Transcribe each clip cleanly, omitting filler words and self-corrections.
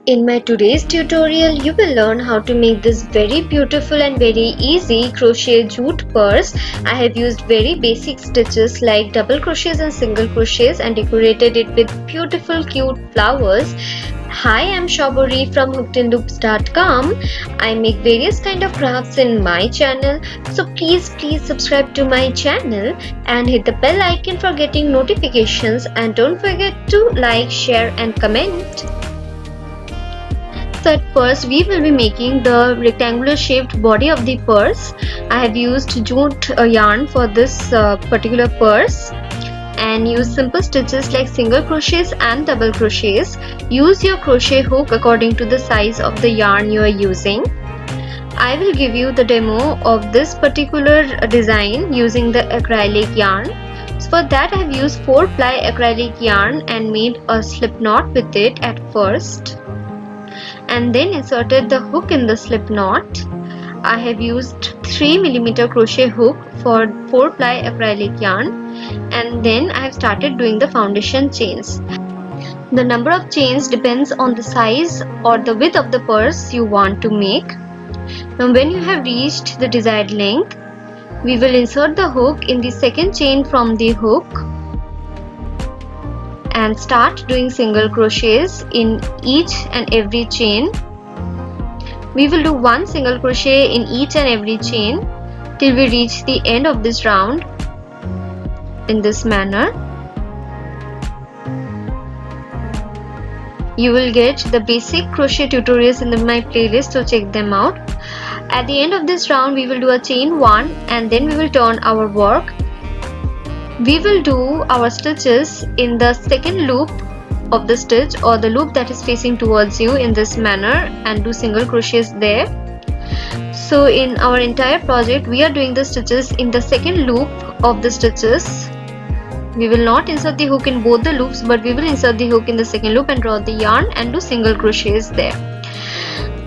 In my today's tutorial, you will learn how to make this very beautiful and very easy crochet jute purse. I have used very basic stitches like double crochets and single crochets and decorated it with beautiful cute flowers. Hi, I'm Shobori from hookedinloops.com. I make various kind of crafts in my channel, so please subscribe to my channel and hit the bell icon for getting notifications, and don't forget to like, share and comment. So at first we will be making the rectangular shaped body of the purse. I have used jute yarn for this particular purse and use simple stitches like single crochets and double crochets. Use your crochet hook according to the size of the yarn you are using. I will give you the demo of this particular design using the acrylic yarn. So for that I have used 4-ply acrylic yarn and made a slip knot with it at first, and then inserted the hook in the slip knot. I have used 3mm crochet hook for 4-ply acrylic yarn, and then I have started doing the foundation chains. The number of chains depends on the size or the width of the purse you want to make. Now when you have reached the desired length, we will insert the hook in the second chain from the hook and start doing single crochets in each and every chain. We will do one single crochet in each and every chain till we reach the end of this round in this manner. You will get the basic crochet tutorials in my playlist, so check them out. At the end of this round we will do a chain 1 and then we will turn our work. We will do our stitches in the second loop of the stitch or the loop that is facing towards you in this manner and do single crochets there. So in our entire project we are doing the stitches in the second loop of the stitches. We will not insert the hook in both the loops, but we will insert the hook in the second loop and draw the yarn and do single crochets there.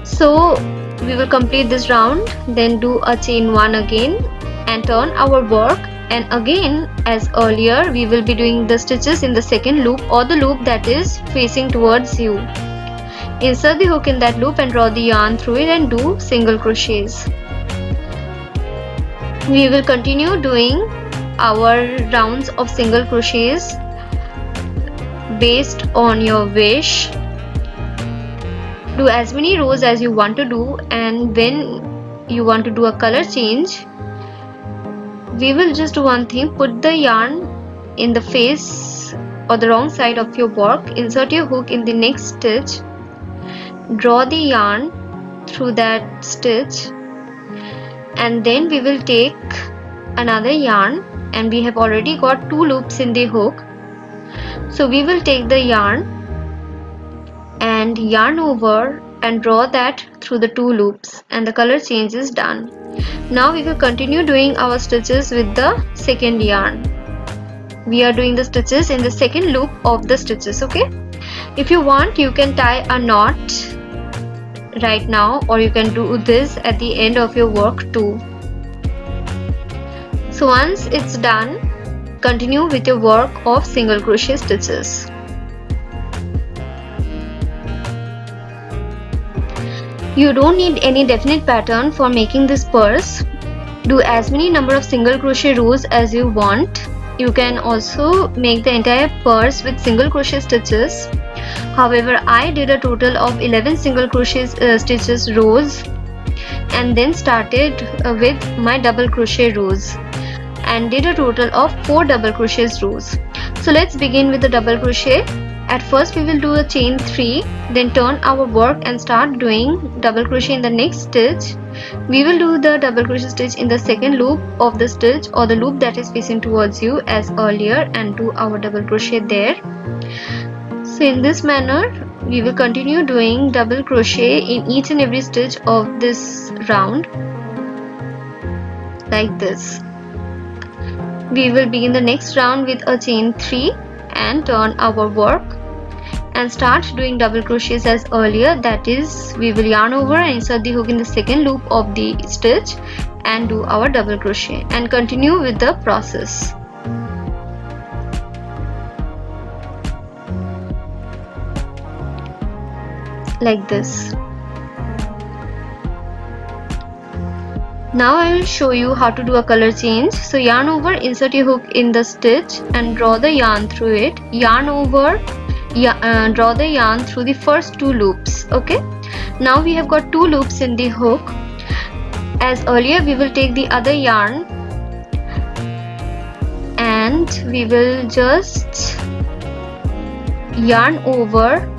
So we will complete this round, then do a chain 1 again and turn our work, and again as earlier we will be doing the stitches in the second loop or the loop that is facing towards you. Insert the hook in that loop and draw the yarn through it and do single crochets. We will continue doing our rounds of single crochets based on your wish. Do as many rows as you want to do, and when you want to do a color change, we will just do one thing: put the yarn in the face or the wrong side of your work, insert your hook in the next stitch, draw the yarn through that stitch, and then we will take another yarn, and we have already got 2 loops in the hook. So we will take the yarn and yarn over and draw that through the 2 loops, and the color change is done. Now we will continue doing our stitches with the second yarn. We are doing the stitches in the second loop of the stitches, okay? If you want, you can tie a knot right now, or you can do this at the end of your work too. So once it's done, continue with your work of single crochet stitches. You don't need any definite pattern for making this purse. Do as many number of single crochet rows as you want. You can also make the entire purse with single crochet stitches. However, I did a total of 11 single crochet stitches rows and then started with my double crochet rows and did a total of 4 double crochet rows. So let's begin with the double crochet. At first we will do a chain 3, then turn our work and start doing double crochet in the next stitch. We will do the double crochet stitch in the second loop of the stitch or the loop that is facing towards you as earlier and do our double crochet there. So in this manner we will continue doing double crochet in each and every stitch of this round like this. We will begin the next round with a chain 3 and turn our work and start doing double crochets as earlier. That is, we will yarn over and insert the hook in the second loop of the stitch and do our double crochet and continue with the process. like this. Now I will show you how to do a color change. So yarn over, insert your hook in the stitch and draw the yarn through it. Yarn over, draw the yarn through the first 2 loops. Okay, now we have got 2 loops in the hook. As earlier, we will take the other yarn and we will just yarn over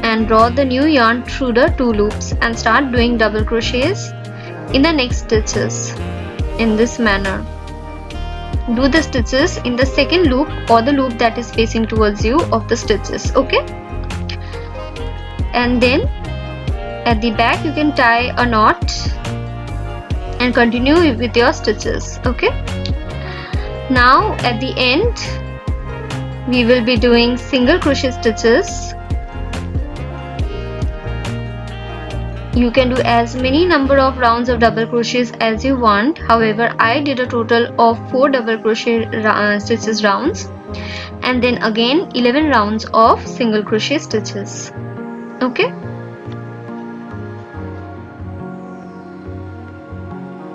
and draw the new yarn through the 2 loops and start doing double crochets in the next stitches in this manner. Do the stitches in the second loop or the loop that is facing towards you of the stitches. Okay, and then at the back you can tie a knot and continue with your stitches. Okay, now at the end we will be doing single crochet stitches. You can do as many number of rounds of double crochets as you want. However, I did a total of 4 double crochet stitches rounds and then again 11 rounds of single crochet stitches. Okay,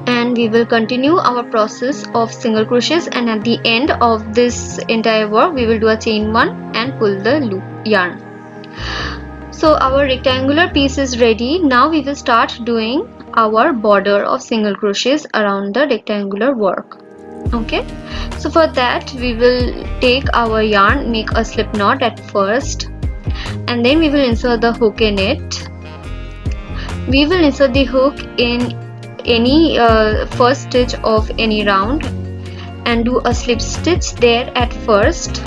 and we will continue our process of single crochets, and at the end of this entire work we will do a chain 1 and pull the loop yarn. So our rectangular piece is ready. Now we will start doing our border of single crochets around the rectangular work. Okay, so for that we will take our yarn, make a slip knot at first, and then we will insert the hook in it. We will insert the hook in any first stitch of any round and do a slip stitch there at first,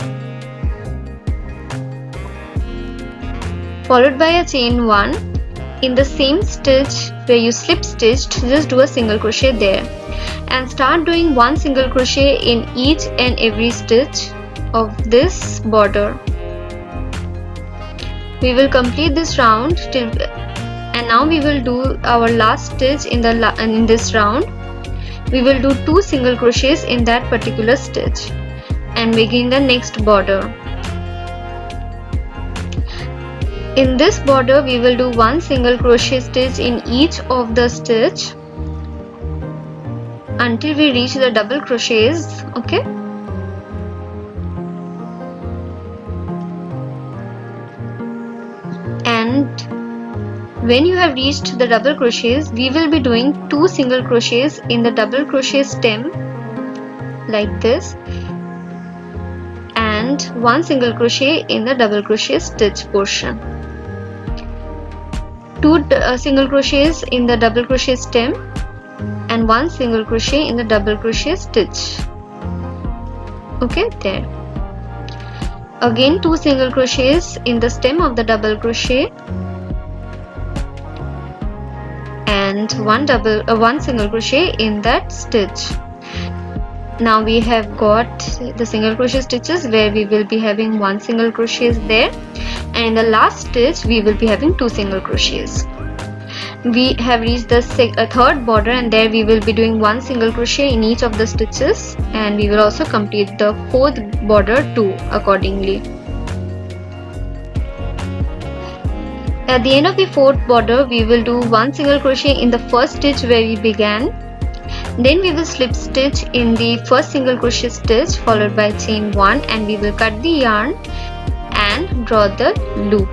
followed by a chain 1. In the same stitch where you slip stitched, just do a single crochet there and start doing 1 single crochet in each and every stitch of this border. We will complete this round till, and now we will do our last stitch in this round. We will do 2 single crochets in that particular stitch and begin the next border. In this border we will do 1 single crochet stitch in each of the stitch until we reach the double crochets. Okay, and when you have reached the double crochets, we will be doing 2 single crochets in the double crochet stem like this and 1 single crochet in the double crochet stitch portion. 2 single crochets in the double crochet stem and 1 single crochet in the double crochet stitch. Okay, there. Again 2 single crochets in the stem of the double crochet and 1 single crochet in that stitch. Now we have got the single crochet stitches where we will be having 1 single crochet there, and in the last stitch we will be having 2 single crochets. We have reached the third border, and there we will be doing 1 single crochet in each of the stitches, and we will also complete the fourth border too accordingly. At the end of the fourth border we will do 1 single crochet in the first stitch where we began. Then we will slip stitch in the first single crochet stitch followed by chain 1, and we will cut the yarn and draw the loop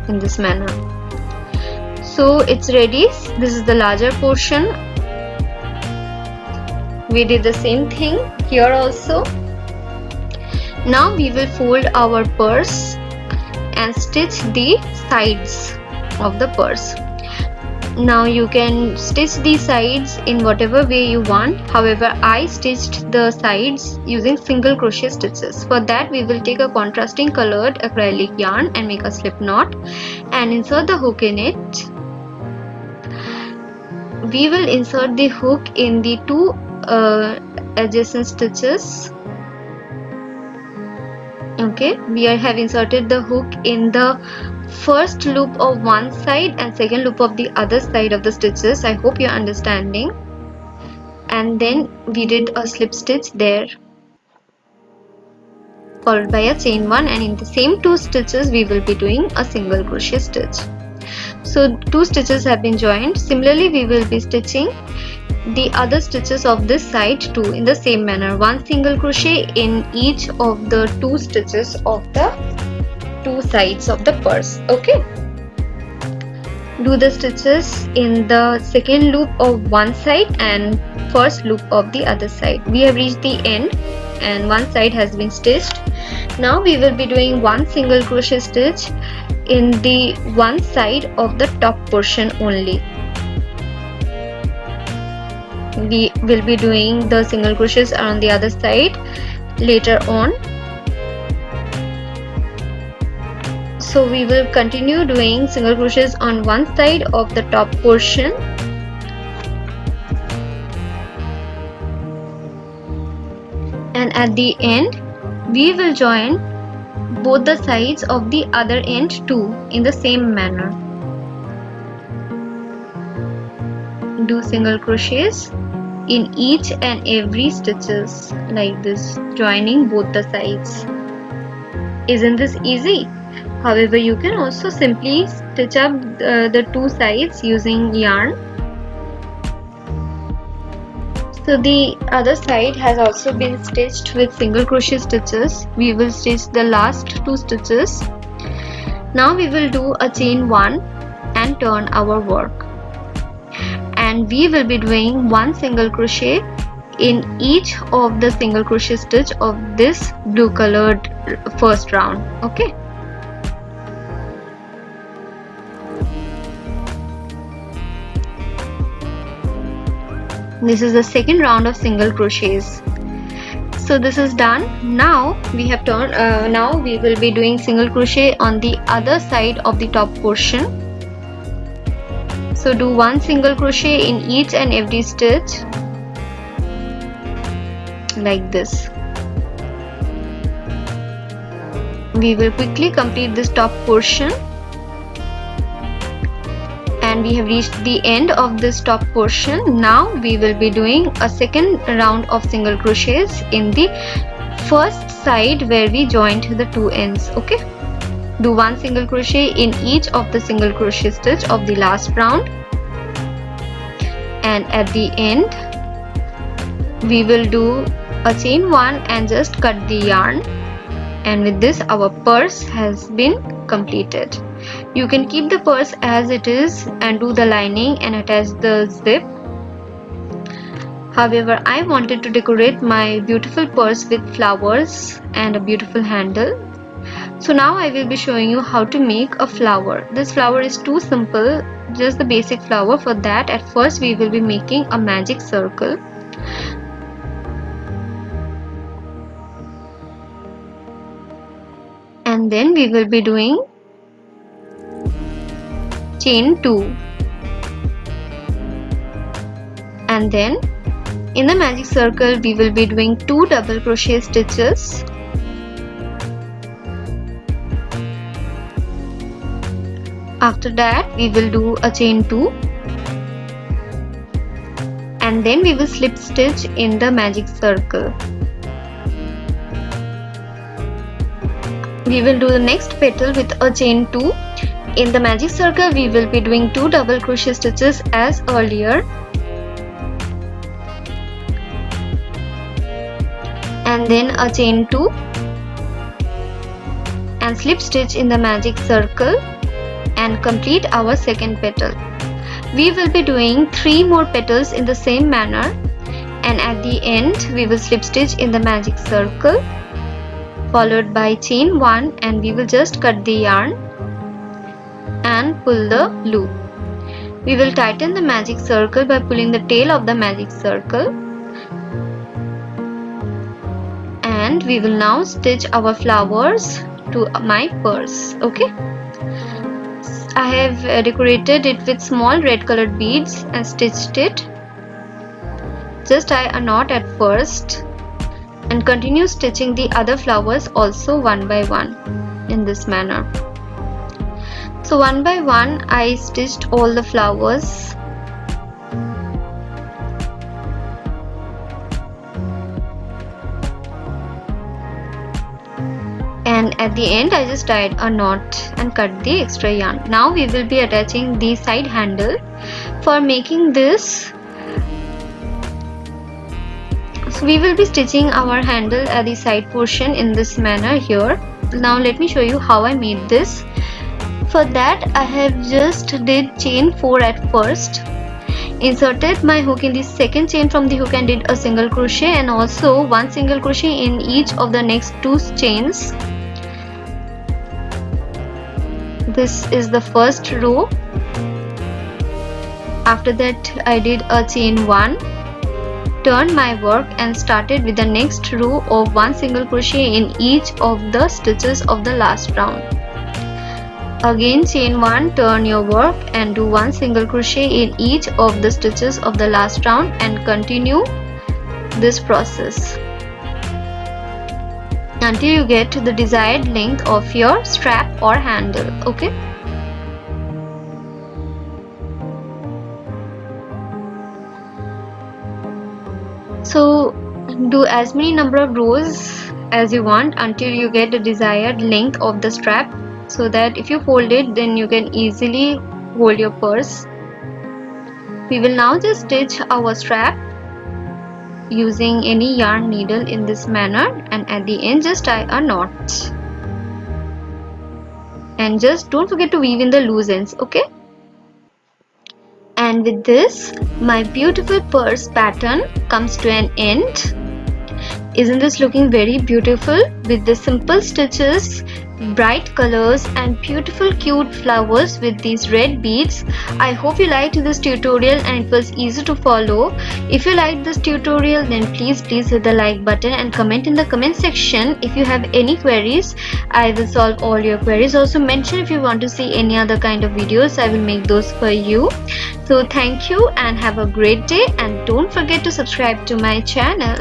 in this manner. So it's ready. This is the larger portion. We did the same thing here also. Now we will fold our purse and stitch the sides of the purse. Now you can stitch the sides in whatever way you want. However, I stitched the sides using single crochet stitches. For that we will take a contrasting colored acrylic yarn and make a slip knot and insert the hook in it. We will insert the hook in the 2 adjacent stitches. Okay, we have inserted the hook in the first loop of one side and second loop of the other side of the stitches. I hope you're understanding. And then we did a slip stitch there. followed by a chain 1, and in the same 2 stitches we will be doing a single crochet stitch. So 2 stitches have been joined. Similarly, we will be stitching the other stitches of this side too in the same manner. 1 single crochet in each of the 2 stitches of the 2 sides of the purse. Okay. Do the stitches in the second loop of one side and first loop of the other side. We have reached the end and one side has been stitched. Now we will be doing 1 single crochet stitch in the one side of the top portion only. We will be doing the single crochets on the other side later on. So we will continue doing single crochets on one side of the top portion. And at the end, we will join both the sides of the other end too in the same manner. Do single crochets in each and every stitches like this, joining both the sides. Isn't this easy? However, you can also simply stitch up the 2 sides using yarn. So the other side has also been stitched with single crochet stitches. We will stitch the last 2 stitches. Now we will do a chain 1 and turn our work. And we will be doing 1 single crochet in each of the single crochet stitch of this blue colored first round. Okay. This is the second round of single crochets. So this is done. Now we have turned. Now we will be doing single crochet on the other side of the top portion. So do 1 single crochet in each and every stitch like this. We will quickly complete this top portion. And we have reached the end of this top portion. Now we will be doing a second round of single crochets in the first side where we joined the 2 ends. Okay. Do 1 single crochet in each of the single crochet stitch of the last round. And at the end, we will do a chain 1 and just cut the yarn. And with this, our purse has been completed. You can keep the purse as it is and do the lining and attach the zip. However, I wanted to decorate my beautiful purse with flowers and a beautiful handle. So now I will be showing you how to make a flower. This flower is too simple, just the basic flower. For that, at first we will be making a magic circle. And then we will be doing chain 2. And then in the magic circle we will be doing 2 double crochet stitches. After that we will do a chain 2. And then we will slip stitch in the magic circle. We will do the next petal with a chain 2. In the magic circle we will be doing 2 double crochet stitches as earlier. And then a chain 2 and slip stitch in the magic circle and complete our second petal. We will be doing 3 more petals in the same manner, and at the end we will slip stitch in the magic circle followed by chain 1, and we will just cut the yarn and pull the loop. We will tighten the magic circle by pulling the tail of the magic circle, and we will now stitch our flowers to my purse. Okay, I have decorated it with small red colored beads and stitched it. Just tie a knot at first and continue stitching the other flowers also one by one in this manner. So one by one I stitched all the flowers. at the end I just tied a knot and cut the extra yarn. Now we will be attaching the side handle. For making this, so we will be stitching our handle at the side portion in this manner here. Now let me show you how I made this. For that I have just did chain 4 at first, inserted my hook in the second chain from the hook and did a single crochet, and also 1 single crochet in each of the next 2 chains. This is the first row. After that I did a chain 1, turned my work and started with the next row of 1 single crochet in each of the stitches of the last round. Again chain 1, turn your work and do 1 single crochet in each of the stitches of the last round, and continue this process until you get to the desired length of your strap or handle. Okay. So do as many number of rows as you want until you get the desired length of the strap, so that if you fold it, then you can easily hold your purse. We will now just stitch our strap using any yarn needle in this manner, and at the end just tie a knot. And just don't forget to weave in the loose ends, okay? And with this, my beautiful purse pattern comes to an end. Isn't this looking very beautiful with the simple stitches, bright colors and beautiful cute flowers with these red beads? I hope you liked this tutorial and it was easy to follow. If you liked this tutorial, then please hit the like button and comment in the comment section if you have any queries. I will solve all your queries. Also mention if you want to see any other kind of videos, I will make those for you. So thank you and have a great day, and don't forget to subscribe to my channel.